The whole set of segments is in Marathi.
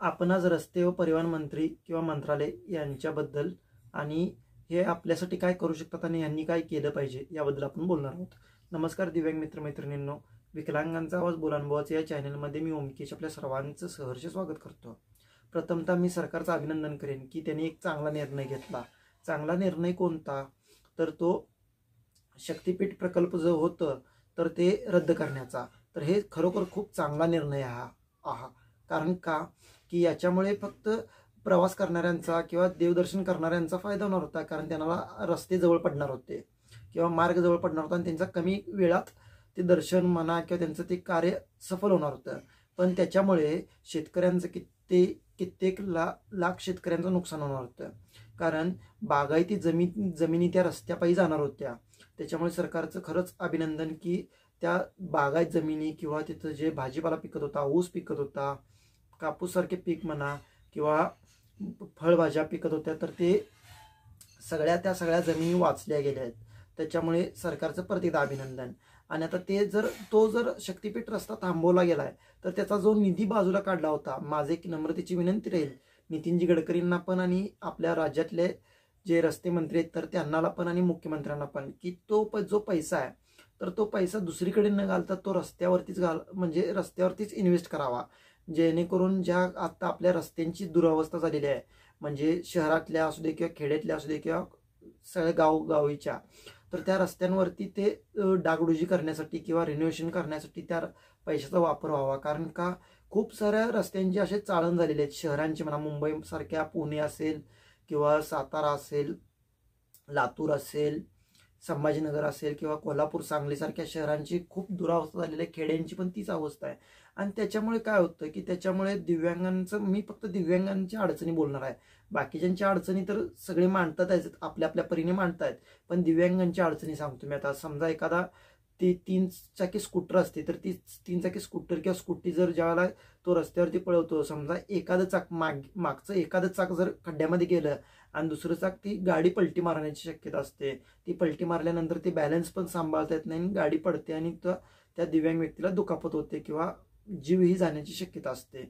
आपण आज रस्ते व परिवहन मंत्री किंवा मंत्रालय यांच्याबद्दल आणि हे आपल्यासाठी काय करू शकतात आणि यांनी काय केलं पाहिजे याबद्दल आपण बोलणार आहोत. नमस्कार दिव्यांग मित्रमैत्रिणींनो, विकलांगांचा आवाज बोलानुभवाचे या चॅनलमध्ये मी ओमकेश आपल्या सर्वांचं सहर्ष स्वागत करतो. प्रथमतः मी सरकारचं अभिनंदन करेन की त्यांनी एक चांगला निर्णय घेतला. चांगला निर्णय कोणता, तर तो शक्तीपीठ प्रकल्प जो होतं तर ते रद्द करण्याचा. तर हे खरोखर खूप चांगला निर्णय हा. कारण का की याच्यामुळे फक्त प्रवास करणाऱ्यांचा किंवा देवदर्शन करणाऱ्यांचा फायदा होणार होता, कारण त्यांना रस्ते जवळ पडणार होते किंवा मार्ग जवळ पडणार होता आणि त्यांचा कमी वेळात ते दर्शन म्हणा किंवा त्यांचं ते कार्य सफल होणार होतं. पण त्याच्यामुळे शेतकऱ्यांचं कित्येक लाख शेतकऱ्यांचं नुकसान होणार होतं, कारण बागायती जमिनी त्या रस्त्यापायी जाणार होत्या. त्याच्यामुळे सरकारचं खरंच अभिनंदन की त्या बागायत जमिनी किंवा तिथं जे भाजीपाला पिकत होता, ऊस पिकत होता, कापूससारखे पीक म्हणा किंवा फळभाज्या पिकत होत्या, तर ते त्या सगळ्या जमिनी वाचल्या गेल्या आहेत. त्याच्यामुळे सरकारचं परत एकदा अभिनंदन. आणि आता तो जर शक्तीपीठ रस्ता थांबवला गेलाय तर त्याचा जो निधी बाजूला काढला होता, माझे एक नम्रतेची विनंती राहील नितीनजी गडकरींना पण आणि आपल्या राज्यातले जे रस्ते मंत्री आहेत तर त्यांना पण आणि मुख्यमंत्र्यांना पण, की तो जो पैसा आहे तर तो पैसा दुसरीकडे न घालता तो रस्त्यावरतीच इन्व्हेस्ट करावा, जेणेकरून ज्या आता आपल्या रस्त्यांची दुरावस्था झालेली आहे, म्हणजे शहरातल्या असू दे किंवा खेड्यातल्या असू दे किंवा सगळ्या गावगावीच्या, तर त्या रस्त्यांवरती ते डागडुजी करण्यासाठी किंवा रिनोव्हेशन करण्यासाठी त्या पैशाचा वापर व्हावा. कारण का खूप साऱ्या रस्त्यांचे असे चाळण झालेले आहेत शहरांचे म्हणा, मुंबई सारख्या, पुणे असेल किंवा सातारा असेल, लातूर असेल, संभाजीनगर असेल किंवा कोल्हापूर, सांगली सारख्या शहरांची खूप दुरावस्था झालेली आहे. खेड्यांची पण तीच अवस्था आहे. आणि त्याच्यामुळे काय होतं की त्याच्यामुळे मी फक्त दिव्यांगांच्या अडचणी बोलणार आहे. बाकीच्यांच्या अडचणी तर सगळे मांडतात, आपल्या आपल्या परीने मांडतायत, पण दिव्यांगांच्या अडचणी सांगतो मी. आता समजा एखादा ती 3 चाकी स्कूटर असते, तर ती 3 चाकी स्कूटर किंवा स्कूटी जर ज्यावेळेला तो रस्त्यावरती पळवतो, समजा एखादं चाक मागचं एखादं चाक जर खड्ड्यामध्ये गेलं आणि दुसरं चाक ती गाडी पलटी मारण्याची शक्यता असते. ती पलटी मारल्यानंतर ती बॅलन्स पण सांभाळता येत नाही आणि गाडी पडते आणि त्या दिव्यांग व्यक्तीला दुखापत होते किंवा जीवही जाण्याची शक्यता असते.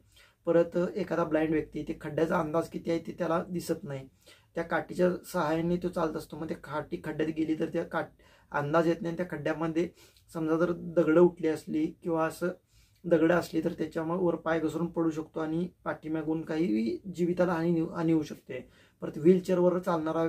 परत एखादा ब्लाइंड व्यक्ती, ते खड्ड्याचा अंदाज किती आहे ते त्याला दिसत नाही, त्या काठीच्या सहाय्याने तो चालत असतो. मग ते काठी खड्ड्यात गेली तर त्या अंदाज येत नाही. त्या खड्ड्यामध्ये समजा जर दगडं उठली असली किंवा असं दगडं असली तर त्याच्यामुळे वर पाय घसरून पडू शकतो आणि पाठीमागून काही जीविताला हानी होऊ शकते. परत व्हीलचेअरवर चालणारा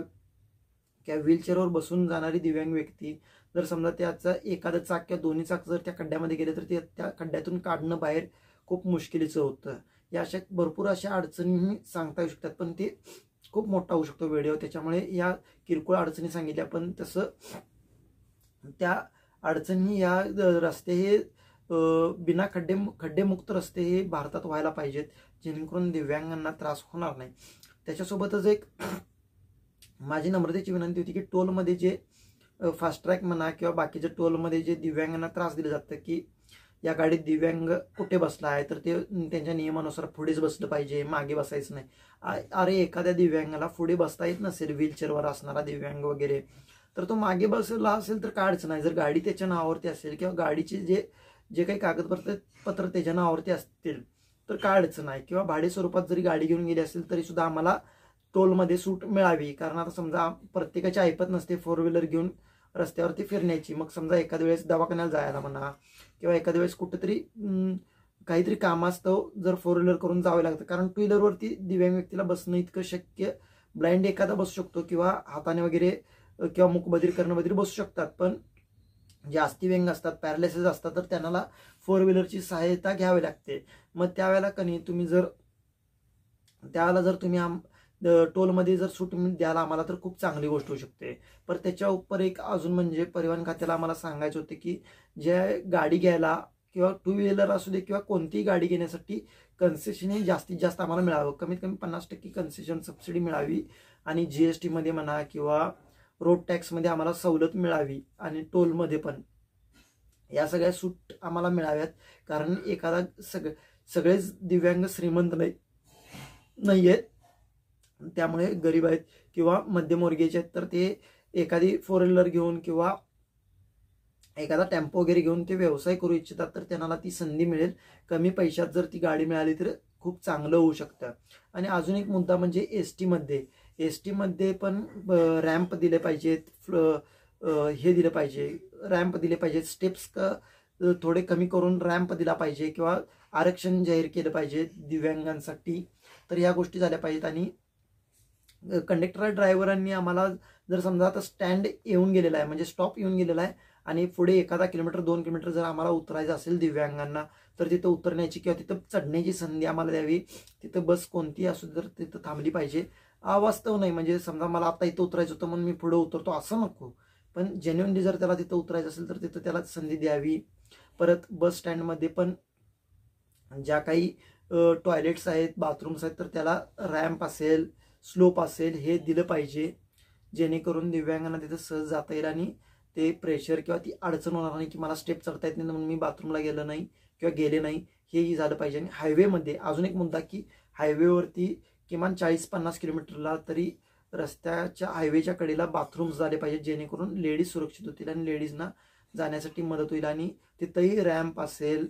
किंवा व्हीलचेअरवर बसून जाणारी दिव्यांग व्यक्ती, जर समजा त्याचा एखादं चाक किंवा दोन्ही चाक जर त्या खड्ड्यामध्ये गेले तर त्या खड्ड्यातून काढणं बाहेर खूप मुश्किलीचं होतं. या अशा भरपूर अशा अडचणीही सांगता येऊ शकतात, पण ते खूप मोठा होऊ शकतो व्हिडिओ. त्याच्यामुळे या किरकोळ अडचणी सांगितल्या, पण तसं त्या अडचणी या रस्ते हे बिना खड्डेमुक्त रस्ते हे भारतात व्हायला पाहिजेत, जेणेकरून दिव्यांगांना त्रास होणार नाही. त्याच्यासोबतच एक माझी नम्रतेची विनंती होती की टोलमध्ये जे फास्ट ट्रॅक म्हणा किंवा बाकीच्या टोलमध्ये जे दिव्यांगांना त्रास दिलं जातं की या गाडीत दिव्यांग कुठे बसला आहे, तर ते त्यांच्या नियमानुसार पुढेच बसलं पाहिजे, मागे बसायचं नाही. अरे एखाद्या दिव्यांगाला पुढे बसता येत नसेल, व्हीलचेअरवर असणारा दिव्यांग वगैरे, तर तो मागे बसला असेल तर काय अडचण नाही. जर गाडी त्याच्या नावावरती असेल किंवा गाडीचे जे काही कागदपत्र त्याच्या नावावरती असतील तर काय अडचण नाही. किंवा भाडे स्वरूपात जरी गाडी घेऊन गेली असेल तरी सुद्धा आम्हाला टोलमध्ये सूट मिळावी. कारण आता समजा प्रत्येकाची ऐपत नसते 4 व्हीलर घेऊन रस्त्यावरती फिरण्याची. मग समजा एखाद्या वेळेस दवाखान्याला जायला म्हणा किंवा एखाद्या वेळेस कुठेतरी काहीतरी कामास्तव जर 4 व्हीलर करून जावे लागतं, कारण 2 व्हीलरवरती दिव्यांग व्यक्तीला बसणं इतकं शक्य, ब्लाइंड एखादा बसू शकतो किंवा हाताने वगैरे किंवा मुकबधीर करणं वगैरे बसू शकतात, पण जे अस्थिव्यंग असतात, पॅरालिसिस असतात, तर त्यांना 4 व्हीलरची सहायता घ्यावी लागते. मग त्यावेळेला जर तुम्ही टोलमध्ये जर सूट द्यायला आम्हाला तर खूप चांगली गोष्ट होऊ शकते. पण त्याच्या उपर एक अजून म्हणजे परिवहन खात्याला आम्हाला सांगायचं होते की जे गाडी घ्यायला किंवा 2 व्हीलर असू दे किंवा कोणतीही गाडी घेण्यासाठी कन्सेशन हे जास्तीत जास्त आम्हाला मिळावं, कमीत कमी 50% कन्सेशन सबसिडी मिळावी आणि GST मध्ये म्हणा किंवा रोड टॅक्समध्ये आम्हाला सवलत मिळावी आणि टोलमध्ये पण या सगळ्या सूट आम्हाला मिळाव्यात. कारण सगळेच दिव्यांग श्रीमंत नाही आहेत, त्यामुळे गरीब आहेत किंवा मध्यमवर्गीय आहेत, तर ते एखादी 4 व्हीलर घेऊन किंवा एखादा टेम्पो वगैरे घेऊन ते व्यवसाय करू इच्छितात, तर त्यांना ती संधी मिळेल. कमी पैशात जर ती गाडी मिळाली तर खूप चांगलं होऊ शकतं. आणि अजून एक मुद्दा म्हणजे एस टीमध्ये पण रॅम्प दिले पाहिजेत, हे दिलं पाहिजे, रॅम्प दिले पाहिजेत, स्टेप्स थोडे कमी करून रॅम्प दिला पाहिजे किंवा आरक्षण जाहीर केलं पाहिजे दिव्यांगांसाठी. तर ह्या गोष्टी झाल्या पाहिजेत. आणि कंडक्टर ड्रायव्हरांनी आम्हाला जर समजा आता स्टँड येऊन गेलेला आहे म्हणजे स्टॉप येऊन गेलेला आहे आणि पुढे 1 किलोमीटर 2 किलोमीटर जर आम्हाला उतरायचं असेल दिव्यांगांना तर तिथं उतरण्याची किंवा तिथं चढण्याची संधी आम्हाला द्यावी. तिथं बस कोणती असू तर तिथं थांबली पाहिजे. अवास्तव नाही म्हणजे समजा मला आता इथं उतरायचं होतं म्हणून मी पुढे उतरतो असं नको, पण जेन्युअनली जर त्याला तिथं उतरायचं असेल तर तिथं त्याला संधी द्यावी. परत बस स्टँडमध्ये पण ज्या काही टॉयलेट्स आहेत, बाथरूम्स आहेत, तर त्याला रॅम्प असेल, स्लोप असेल हे दिलं पाहिजे, जेणेकरून दिव्यांगांना तिथं सहज जाता येईल आणि ते प्रेशर किंवा ती अडचण होणार नाही की मला स्टेप चढता येत नाही म्हणून मी बाथरूमला गेलो नाही किंवा गेले नाही, हेही झालं पाहिजे. आणि हायवेमध्ये अजून एक मुद्दा की हायवेवरती किमान 40-50 किलोमीटरला तरी रस्त्याच्या हायवेच्या कडेला बाथरूम्स झाले पाहिजेत, जेणेकरून लेडीज सुरक्षित होतील आणि लेडीजना जाण्यासाठी मदत होईल. आणि तिथंही रॅम्प असेल,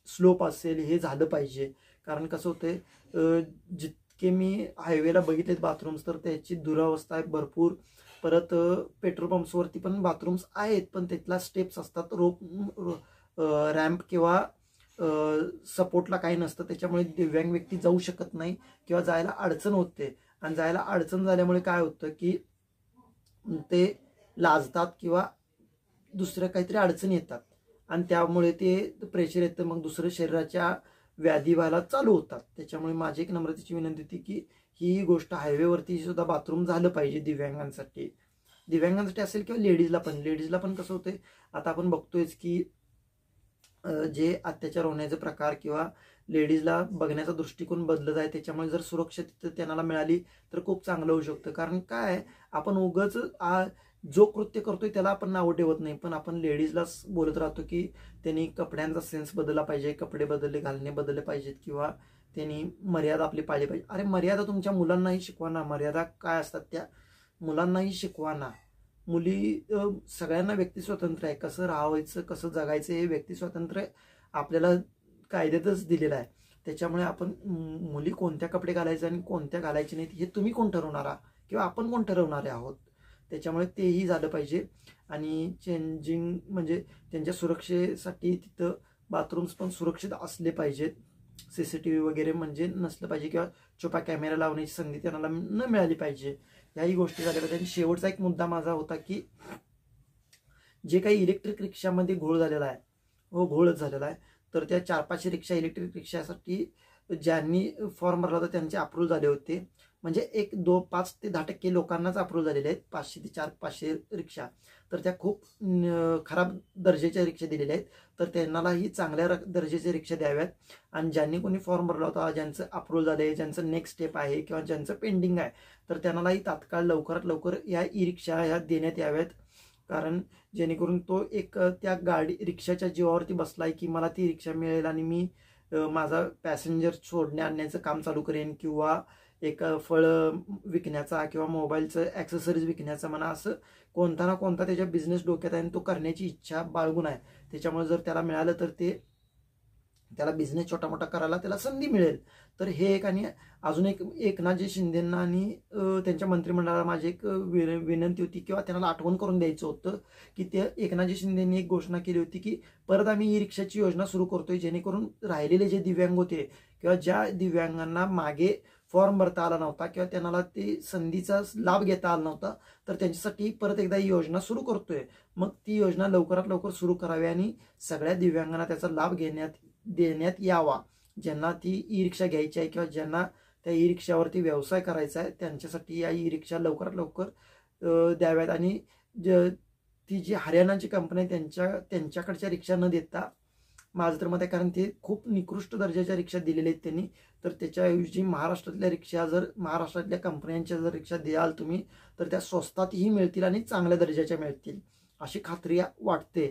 स्लोप असेल हे झालं पाहिजे. कारण कसं होतंय, जितके मी हायवेला बघितलेत बाथरूम्स तर त्याची दुरावस्था आहे भरपूर. परत पेट्रोल पंप्सवरती पण बाथरूम्स आहेत पण तिथला स्टेप्स असतात, रॅम्प किंवा सपोर्टला काही नसतं, त्याच्यामुळे दिव्यांग व्यक्ती जाऊ शकत नाही किंवा जायला अडचण होते. आणि जायला अडचण झाल्यामुळे काय होतं की ते लाजतात किंवा दुसऱ्या काहीतरी अडचणी येतात आणि त्यामुळे ते प्रेशर येतं, मग दुसऱ्या शरीराच्या व्याधी व्हायला चालू होतात. त्याच्यामुळे माझी एक नम्रतेची विनंती होती की ही गोष्ट हायवेवरती सुद्धा बाथरूम झालं पाहिजे दिव्यांगांसाठी असेल किंवा लेडीजला पण कसं होतंय आता आपण बघतोयच की जे अत्याचार होण्याचे प्रकार किंवा लेडीजला बघण्याचा दृष्टिकोन बदलत आहे, त्याच्यामुळे जर सुरक्षित त्यांना मिळाली तर खूप चांगलं होऊ शकतं. कारण काय आपण उगाच जो कृत्य करतोय त्याला आपण नाव ठेवत नाही, पण आपण लेडीजलाच बोलत राहतो की त्यांनी कपड्यांचा सेन्स बदलला पाहिजे, कपडे घालणे बदलले पाहिजेत किंवा त्यांनी मर्यादा आपली पाळली पाहिजे. अरे मर्यादा तुमच्या मुलांनाही शिकवा ना, मर्यादा काय असतात त्या मुलांनाही शिकवा ना. मुली सगळ्यांना व्यक्ती स्वातंत्र्य आहे, कसं राहायचं कसं जगायचं हे व्यक्ती स्वातंत्र्य आपल्याला कायद्यातच दिलेलं आहे. त्याच्यामुळे आपण मुली कोणत्या कपडे घालायचे आणि कोणत्या घालायचे नाहीत हे तुम्ही कोण ठरवणारा किंवा आपण कोण ठरवणारे आहोत. त्याच्यामुळे तेही झालं पाहिजे. आणि चेंजिंग म्हणजे त्यांच्या सुरक्षेसाठी तिथं बाथरूम्स पण सुरक्षित असले पाहिजेत, CCTV वगैरे म्हणजे नसलं पाहिजे किंवा छुपा कॅमेरा लावण्याची संधी त्यांना न मिळाली पाहिजे. याही गोष्टी झाल्या पाहिजे. आणि शेवटचा एक मुद्दा माझा होता की जे काही इलेक्ट्रिक रिक्षामध्ये घोळच झालेला आहे तर त्या 400-500 रिक्षा इलेक्ट्रिक रिक्षासाठी ज्यांनी फॉर्म भरला होता त्यांचे अप्रूव्ह झाले होते. म्हणजे 5 ते 10% लोकांनाच अप्रूव्ह झालेले आहेत 500 ते 500 रिक्षा. तर त्या खूप खराब दर्जाच्या रिक्षा दिलेल्या आहेत, तर त्यांनाही चांगल्या दर्जाच्या रिक्षा द्याव्यात. आणि ज्यांनी कोणी फॉर्म भरला होता, ज्यांचं अप्रूव्ह झाले, ज्यांचं नेक्स्ट स्टेप आहे किंवा ज्यांचं पेंडिंग आहे, तर त्यांनाही तात्काळ लवकरात लवकर या ई रिक्षा ह्या देण्यात याव्यात. कारण जेणेकरून तो एक त्या रिक्षाच्या जीवावरती बसलाय की मला ती रिक्षा मिळेल आणि मी माझा पॅसेंजर सोडणे आणण्याचं काम चालू करेन किंवा एक फळ विकण्याचा किंवा मोबाईलचं ॲक्सेसरीज विकण्याचा म्हणा, असं कोणता ना कोणता त्याच्या बिझनेस डोक्यात आहे आणि तो करण्याची इच्छा बाळगून आहे. त्याच्यामुळे जर त्याला मिळालं तर त्याला बिझनेस छोटा मोठा करायला त्याला संधी मिळेल. तर हे एक. आणि अजून एक एकनाथजी शिंदेंना आणि त्यांच्या मंत्रिमंडळाला माझी एक विनंती होती किंवा त्यांना आठवण करून द्यायचं होतं की ते एकनाथजी शिंदेंनी एक घोषणा केली होती की परत आम्ही ई रिक्षाची योजना सुरू करतोय, जेणेकरून राहिलेले जे दिव्यांग होते किंवा ज्या दिव्यांगांना मागे फॉर्म भरता आला नव्हता किंवा त्यांना ते संधीचा लाभ घेता आला नव्हता, तर त्यांच्यासाठी परत एकदा ही योजना सुरू करतोय. मग ती योजना लवकरात लवकर सुरू करावी आणि सगळ्या दिव्यांगांना त्याचा लाभ देण्यात यावा. ज्यांना ती ई रिक्षा घ्यायची आहे किंवा ज्यांना त्या ई रिक्षावरती व्यवसाय करायचा आहे त्यांच्यासाठी या ई रिक्षा लवकरात लवकर द्याव्यात. आणि ती जी हरियाणाची कंपनी आहे त्यांच्याकडच्या रिक्षा न देता माझं तर मत आहे, कारण ते खूप निकृष्ट दर्जाच्या रिक्षा दिलेल्या आहेत त्यांनी, तर त्याच्याऐवजी महाराष्ट्रातल्या कंपन्यांच्या जर रिक्षा द्याल तुम्ही तर त्या स्वस्तातही मिळतील आणि चांगल्या दर्जाच्या मिळतील अशी खात्री वाटते.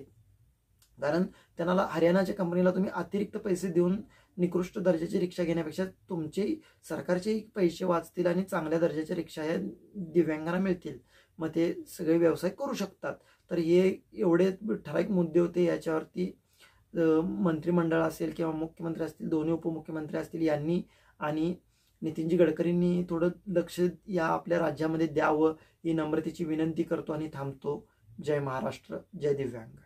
कारण त्यांना हरियाणाच्या कंपनीला तुम्ही अतिरिक्त पैसे देऊन निकृष्ट दर्जाची रिक्षा घेण्यापेक्षा तुमचे सरकारचे पैसे वाचतील आणि चांगल्या दर्जाच्या रिक्षा ह्या दिव्यांगांना मिळतील, मग ते सगळे व्यवसाय करू शकतात. तर हे एवढे ठराविक मुद्दे होते, याच्यावरती मंत्रिमंडळ असेल किंवा मुख्यमंत्री असतील, दोन्ही उपमुख्यमंत्री असतील, यांनी आणि नितीनजी गडकरींनी थोडं लक्ष या आपल्या राज्यामध्ये द्यावं ही नम्रतेची विनंती करतो आणि थांबतो. जय महाराष्ट्र, जय दिव्यांग.